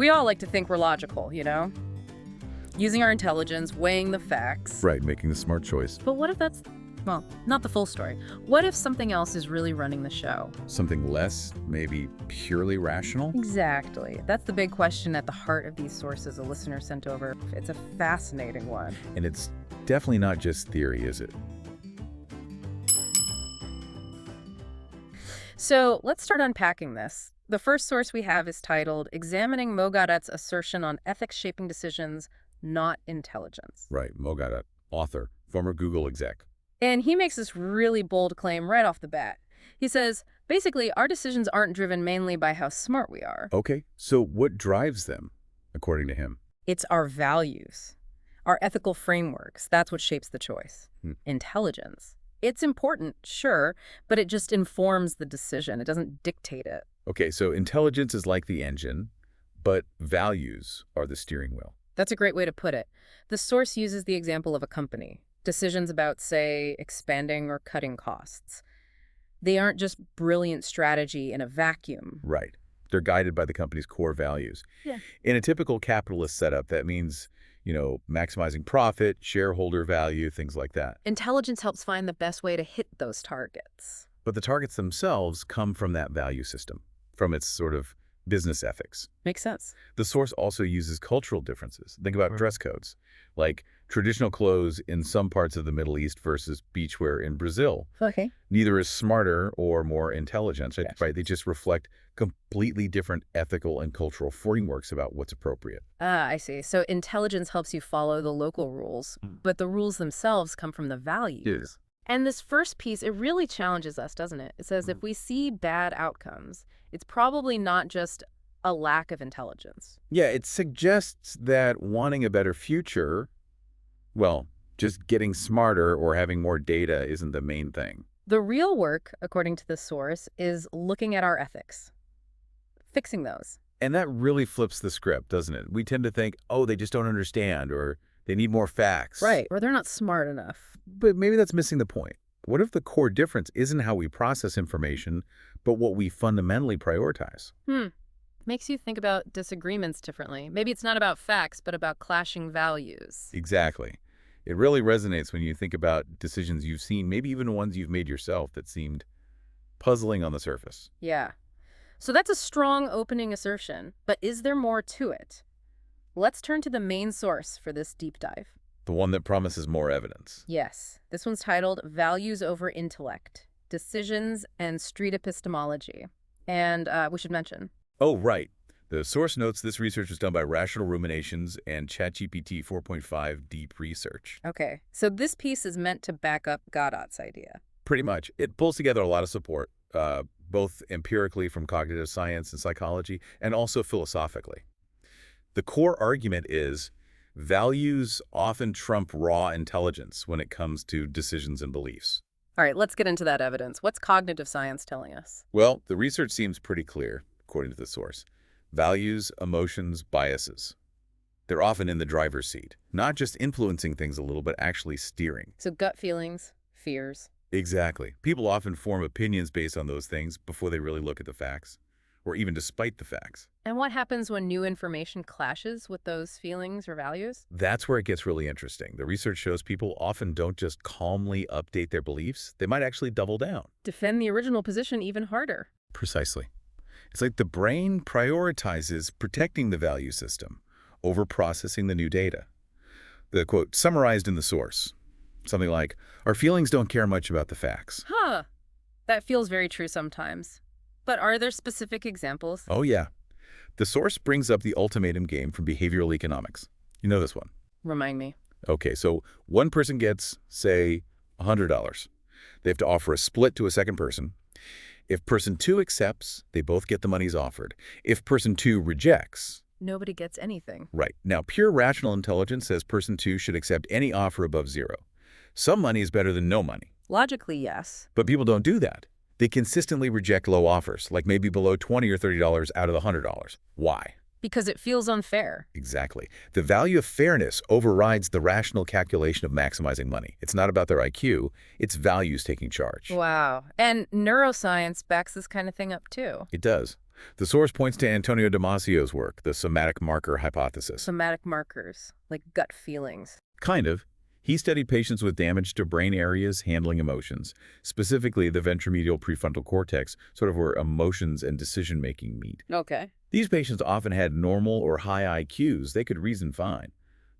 We all like to think we're logical, using our intelligence, weighing the facts. Right, making the smart choice. But what if that's, well, not the full story. What if something else is really running the show? Something less, maybe purely rational? Exactly. That's the big question at the heart of these sources a listener sent over. It's a fascinating one. And it's definitely not just theory, is it? So let's start unpacking this. The first source we have is titled, Examining Mo Gawdat's Assertion on Ethics Shaping Decisions, Not Intelligence. Right, Mo Gawdat, author, former Google exec. And he makes this really bold claim right off the bat. He says, basically, our decisions aren't driven mainly by how smart we are. Okay, so what drives them, according to him? It's our values, our ethical frameworks. That's what shapes the choice. Intelligence. It's important, sure, but it just informs the decision. It doesn't dictate it. Okay, so intelligence is like the engine, but values are the steering wheel. That's a great way to put it. The source uses the example of a company. Decisions about, say, expanding or cutting costs. They aren't just brilliant strategy in a vacuum. Right. They're guided by the company's core values. Yeah. In a typical capitalist setup, that means, maximizing profit, shareholder value, things like that. Intelligence helps find the best way to hit those targets. But the targets themselves come from that value system, from its sort of business ethics. Makes sense. The source also uses cultural differences. Think about dress codes, like traditional clothes in some parts of the Middle East versus beachwear in Brazil. Okay. Neither is smarter or more intelligent, Yes. right? They just reflect completely different ethical and cultural frameworks about what's appropriate. Ah, I see. So intelligence helps you follow the local rules, but the rules themselves come from the values. Yes. And this first piece, it really challenges us, doesn't it? It says if we see bad outcomes, it's probably not just a lack of intelligence. Yeah, it suggests that wanting a better future, well, just getting smarter or having more data isn't the main thing. The real work, according to the source, is looking at our ethics, fixing those. And that really flips the script, doesn't it? We tend to think, oh, they just don't understand, or they need more facts. Right. Or they're not smart enough. But maybe that's missing the point. What if the core difference isn't how we process information, but what we fundamentally prioritize? Makes you think about disagreements differently. Maybe it's not about facts, but about clashing values. Exactly. It really resonates when you think about decisions you've seen, maybe even ones you've made yourself that seemed puzzling on the surface. Yeah. So that's a strong opening assertion, but is there more to it? Let's turn to the main source for this deep dive. The one that promises more evidence. Yes, this one's titled Values Over Intellect, Decisions and Street Epistemology. And we should mention. Oh, right. The source notes this research was done by Rational Ruminations and ChatGPT 4.5 Deep Research. Okay, so this piece is meant to back up Gawdat's idea. Pretty much. It pulls together a lot of support, both empirically from cognitive science and psychology, and also philosophically. The core argument is values often trump raw intelligence when it comes to decisions and beliefs. All right, let's get into that evidence. What's cognitive science telling us? Well, the research seems pretty clear, according to the source. Values, emotions, biases. They're often in the driver's seat, not just influencing things a little, but actually steering. So gut feelings, fears. Exactly. People often form opinions based on those things before they really look at the facts, or even despite the facts. And what happens when new information clashes with those feelings or values? That's where it gets really interesting. The research shows people often don't just calmly update their beliefs. They might actually double down. Defend the original position even harder. Precisely. It's like the brain prioritizes protecting the value system over processing the new data. The quote summarized in the source, something like, our feelings don't care much about the facts. Huh. That feels very true sometimes. But are there specific examples? Oh, yeah. The source brings up the ultimatum game from behavioral economics. You know this one. Remind me. Okay, so one person gets, say, $100. They have to offer a split to a second person. If person 2 accepts, they both get the monies offered. If person 2 rejects... Nobody gets anything. Right. Now, pure rational intelligence says person 2 should accept any offer above 0. Some money is better than no money. Logically, yes. But people don't do that. They consistently reject low offers, like maybe below $20 or $30 out of the $100. Why? Because it feels unfair. Exactly. The value of fairness overrides the rational calculation of maximizing money. It's not about their IQ, it's values taking charge. Wow. And neuroscience backs this kind of thing up too. It does. The source points to Antonio Damasio's work, the somatic marker hypothesis. Somatic markers, like gut feelings. Kind of. He studied patients with damage to brain areas handling emotions, specifically the ventromedial prefrontal cortex, sort of where emotions and decision-making meet. Okay. These patients often had normal or high IQs. They could reason fine,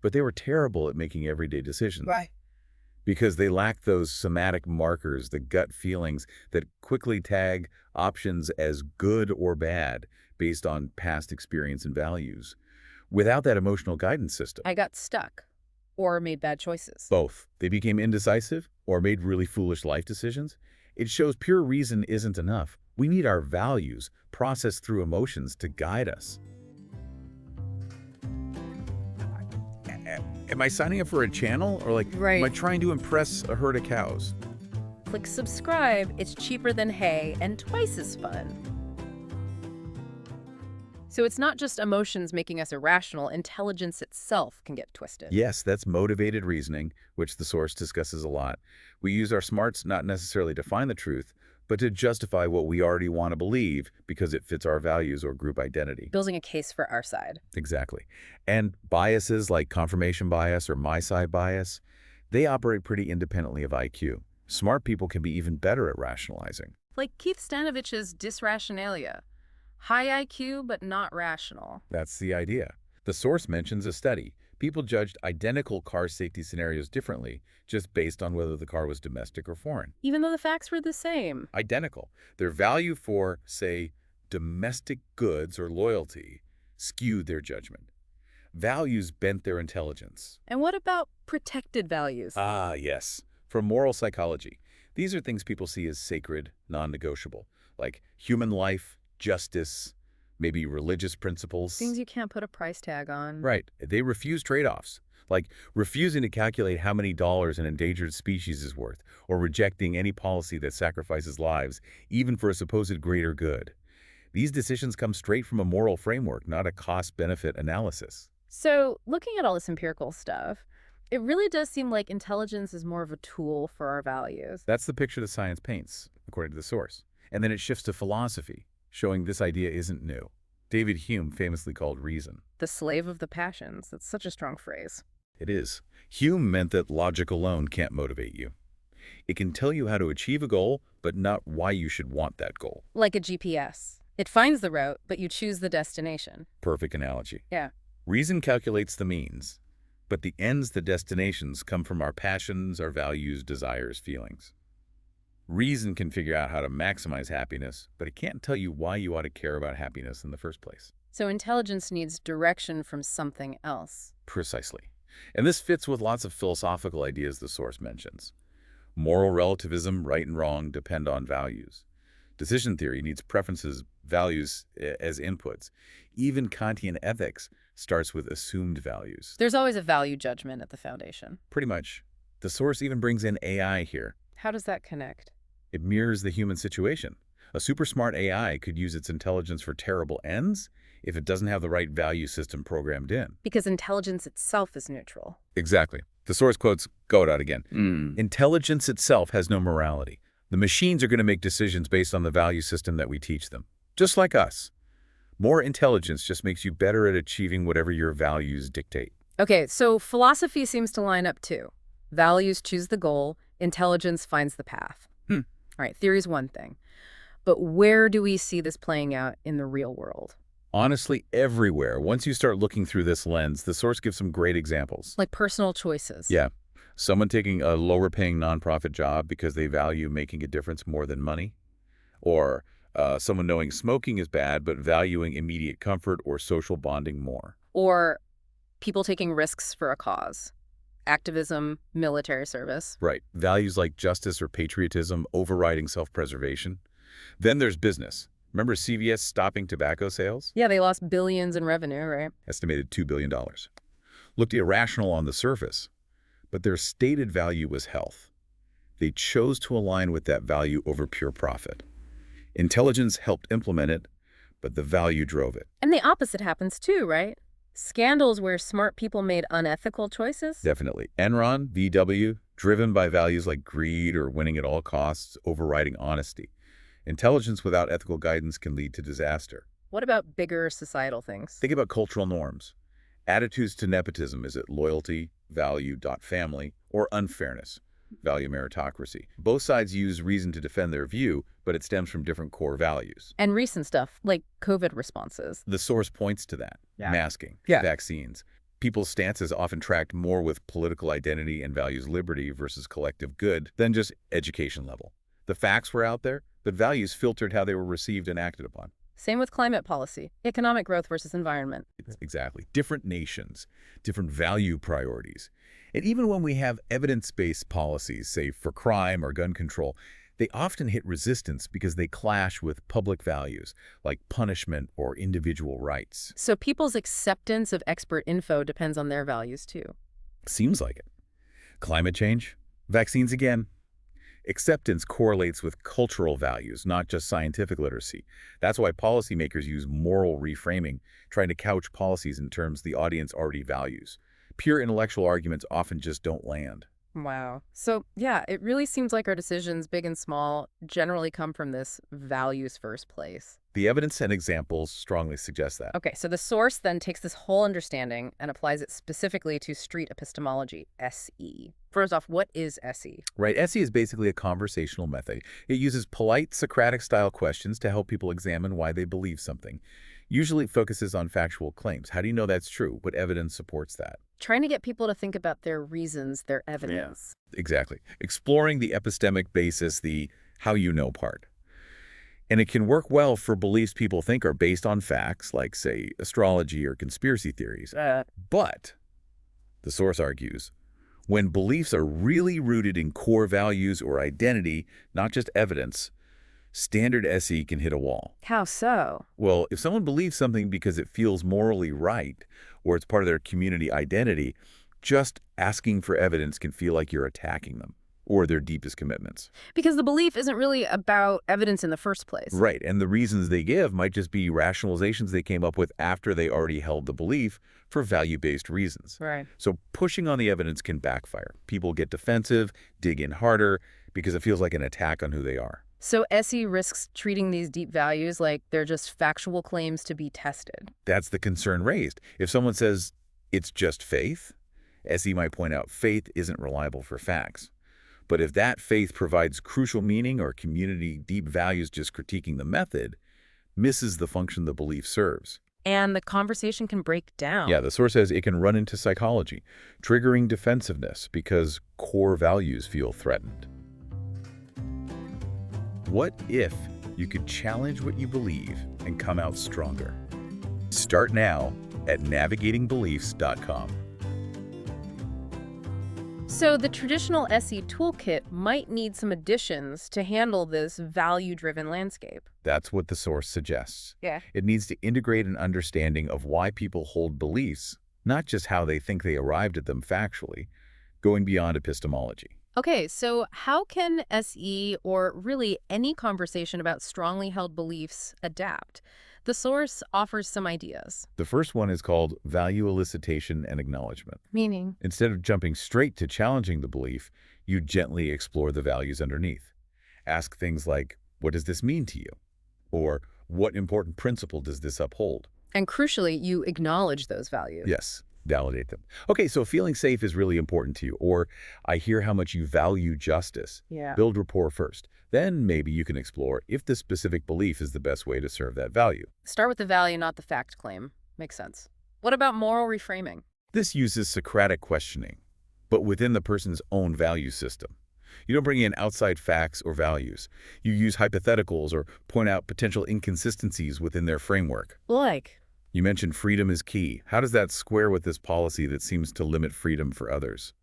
but they were terrible at making everyday decisions. Right. Because they lacked those somatic markers, the gut feelings that quickly tag options as good or bad based on past experience and values. Without that emotional guidance system, I got stuck or made bad choices. both. They became indecisive or made really foolish life decisions. It shows pure reason isn't enough. We need our values processed through emotions to guide us. Am I signing up for a channel or Right. am I trying to impress a herd of cows? Click subscribe. It's cheaper than hay and twice as fun. So it's not just emotions making us irrational. Intelligence itself can get twisted. Yes, that's motivated reasoning, which the source discusses a lot. We use our smarts not necessarily to find the truth, but to justify what we already want to believe because it fits our values or group identity. Building a case for our side. Exactly. And biases like confirmation bias or my side bias, they operate pretty independently of IQ. Smart people can be even better at rationalizing. Like Keith Stanovich's dysrationalia. High IQ, but not rational. That's the idea. The source mentions a study. People judged identical car safety scenarios differently just based on whether the car was domestic or foreign. Even though the facts were the same. Identical. Their value for, say, domestic goods or loyalty skewed their judgment. Values bent their intelligence. And what about protected values? Ah, yes. From moral psychology, these are things people see as sacred, non-negotiable, like human life, justice, maybe religious principles. Things you can't put a price tag on. Right. They refuse trade-offs, like refusing to calculate how many dollars an endangered species is worth, or rejecting any policy that sacrifices lives, even for a supposed greater good. These decisions come straight from a moral framework, not a cost-benefit analysis. So, looking at all this empirical stuff, it really does seem like intelligence is more of a tool for our values. That's the picture the science paints, according to the source. And then it shifts to philosophy, showing this idea isn't new. David Hume famously called reason. The slave of the passions. That's such a strong phrase. It is. Hume meant that logic alone can't motivate you. It can tell you how to achieve a goal, but not why you should want that goal. Like a GPS. It finds the route, but you choose the destination. Perfect analogy. Yeah. Reason calculates the means, but the ends, the destinations, come from our passions, our values, desires, feelings. Reason can figure out how to maximize happiness, but it can't tell you why you ought to care about happiness in the first place. So intelligence needs direction from something else. Precisely. And this fits with lots of philosophical ideas the source mentions. Moral relativism, right and wrong, depend on values. Decision theory needs preferences, values as inputs. Even Kantian ethics starts with assumed values. There's always a value judgment at the foundation. Pretty much. The source even brings in AI here. How does that connect? It mirrors the human situation. A super smart AI could use its intelligence for terrible ends if it doesn't have the right value system programmed in. Because intelligence itself is neutral. Exactly. The source quotes Gawdat again. Intelligence itself has no morality. The machines are going to make decisions based on the value system that we teach them. Just like us. More intelligence just makes you better at achieving whatever your values dictate. Okay, so philosophy seems to line up too. Values choose the goal, intelligence finds the path. All right, theory's one thing. But where do we see this playing out in the real world? Honestly, everywhere. Once you start looking through this lens, the source gives some great examples. Like personal choices. Yeah. Someone taking a lower-paying nonprofit job because they value making a difference more than money. Or someone knowing smoking is bad but valuing immediate comfort or social bonding more. Or people taking risks for a cause. Activism, military service. Right. Values like justice or patriotism overriding self-preservation. Then there's business. Remember CVS stopping tobacco sales? Yeah, they lost billions in revenue, right? Estimated $2 billion. Looked irrational on the surface, but their stated value was health. They chose to align with that value over pure profit. Intelligence helped implement it, but the value drove it. And the opposite happens too, right? Scandals where smart people made unethical choices? Definitely. Enron, VW, driven by values like greed or winning at all costs, overriding honesty. Intelligence without ethical guidance can lead to disaster. What about bigger societal things? Think about cultural norms. Attitudes to nepotism, is it loyalty, value, family, or unfairness, value meritocracy? Both sides use reason to defend their view, but it stems from different core values. And recent stuff, like COVID responses. The source points to that. Yeah. Masking, Yeah. vaccines. People's stances often tracked more with political identity and values liberty versus collective good than just education level. The facts were out there, but values filtered how they were received and acted upon. Same with climate policy, economic growth versus environment. Exactly. Different nations, different value priorities. And even when we have evidence-based policies, say for crime or gun control, they often hit resistance because they clash with public values, like punishment or individual rights. So people's acceptance of expert info depends on their values too. Seems like it. Climate change, vaccines again. Acceptance correlates with cultural values, not just scientific literacy. That's why policymakers use moral reframing, trying to couch policies in terms the audience already values. Pure intellectual arguments often just don't land. Wow. So yeah, it really seems like our decisions, big and small, generally come from this values first place. The evidence and examples strongly suggest that. Okay, so the source then takes this whole understanding and applies it specifically to street epistemology, SE. First off, what is SE? Right, SE is basically a conversational method. It uses polite Socratic-style questions to help people examine why they believe something. Usually it focuses on factual claims. How do you know that's true? What evidence supports that? Trying to get people to think about their reasons, their evidence. Exactly. Exploring the epistemic basis, the how you know part. And it can work well for beliefs people think are based on facts, like, say, astrology or conspiracy theories. But, the source argues, when beliefs are really rooted in core values or identity, not just evidence, standard SE can hit a wall. How so? Well, if someone believes something because it feels morally right, or it's part of their community identity, just asking for evidence can feel like you're attacking them or their deepest commitments. Because the belief isn't really about evidence in the first place. Right, and the reasons they give might just be rationalizations they came up with after they already held the belief for value-based reasons. Right. So pushing on the evidence can backfire. People get defensive, dig in harder, because it feels like an attack on who they are. So SE risks treating these deep values like they're just factual claims to be tested. That's the concern raised. If someone says it's just faith, SE might point out faith isn't reliable for facts. But if that faith provides crucial meaning or community deep values just critiquing the method, misses the function the belief serves. And the conversation can break down. Yeah, the source says it can run into psychology, triggering defensiveness because core values feel threatened. What if you could challenge what you believe and come out stronger? Start now at navigatingbeliefs.com. So the traditional SE toolkit might need some additions to handle this value-driven landscape. That's what the source suggests. Yeah. It needs to integrate an understanding of why people hold beliefs, not just how they think they arrived at them factually, going beyond epistemology. Okay, so how can SE, or really any conversation about strongly held beliefs, adapt? The source offers some ideas. The first one is called value elicitation and acknowledgement. Meaning? Instead of jumping straight to challenging the belief, you gently explore the values underneath. Ask things like, what does this mean to you? Or, what important principle does this uphold? And crucially, you acknowledge those values. Yes, validate them. Okay, so feeling safe is really important to you. Or, I hear how much you value justice. Yeah. Build rapport first. Then maybe you can explore if the specific belief is the best way to serve that value. Start with the value, not the fact claim. Makes sense. What about moral reframing? This uses Socratic questioning, but within the person's own value system. You don't bring in outside facts or values. You use hypotheticals or point out potential inconsistencies within their framework. Like? You mentioned freedom is key. How does that square with this policy that seems to limit freedom for others?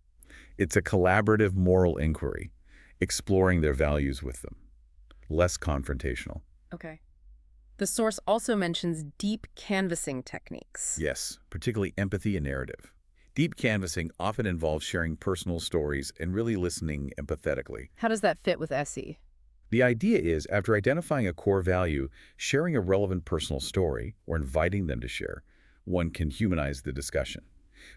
It's a collaborative moral inquiry, exploring their values with them. Less confrontational. Okay. The source also mentions deep canvassing techniques. Yes, particularly empathy and narrative. Deep canvassing often involves sharing personal stories and really listening empathetically. How does that fit with SE? The idea is, after identifying a core value, sharing a relevant personal story, or inviting them to share, one can humanize the discussion.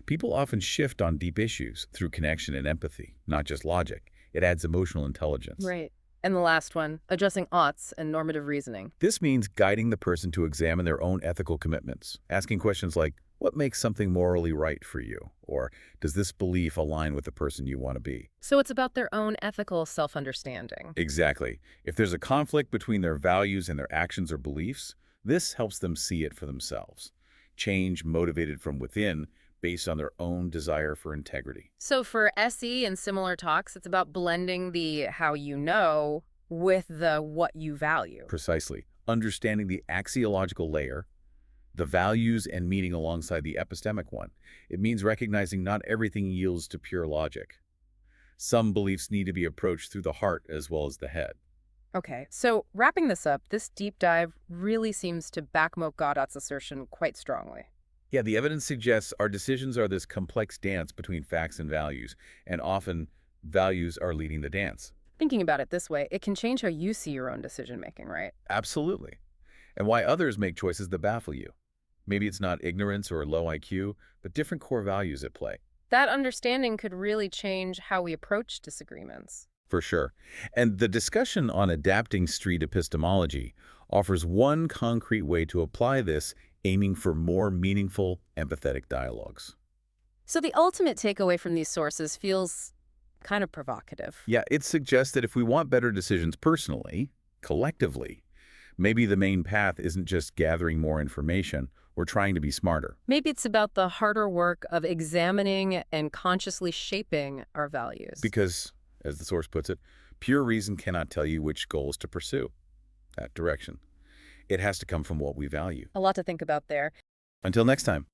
People often shift on deep issues through connection and empathy, not just logic. It adds emotional intelligence. Right. And the last one, addressing oughts and normative reasoning. This means guiding the person to examine their own ethical commitments, asking questions like, what makes something morally right for you? Or does this belief align with the person you want to be? So it's about their own ethical self-understanding. Exactly. If there's a conflict between their values and their actions or beliefs, this helps them see it for themselves. Change motivated from within based on their own desire for integrity. So for SE and similar talks, it's about blending the how you know with the what you value. Precisely. Understanding the axiological layer, the values and meaning alongside the epistemic one. It means recognizing not everything yields to pure logic. Some beliefs need to be approached through the heart as well as the head. Okay, so wrapping this up, this deep dive really seems to back Mo Gawdat's assertion quite strongly. Yeah, the evidence suggests our decisions are this complex dance between facts and values, and often values are leading the dance. Thinking about it this way, it can change how you see your own decision-making, right? Absolutely. And why others make choices that baffle you. Maybe it's not ignorance or low IQ, but different core values at play. That understanding could really change how we approach disagreements. For sure. And the discussion on adapting street epistemology offers one concrete way to apply this, aiming for more meaningful, empathetic dialogues. So the ultimate takeaway from these sources feels kind of provocative. Yeah, it suggests that if we want better decisions personally, collectively, maybe the main path isn't just gathering more information, we're trying to be smarter. Maybe it's about the harder work of examining and consciously shaping our values. Because, as the source puts it, pure reason cannot tell you which goals to pursue. That direction. It has to come from what we value. A lot to think about there. Until next time.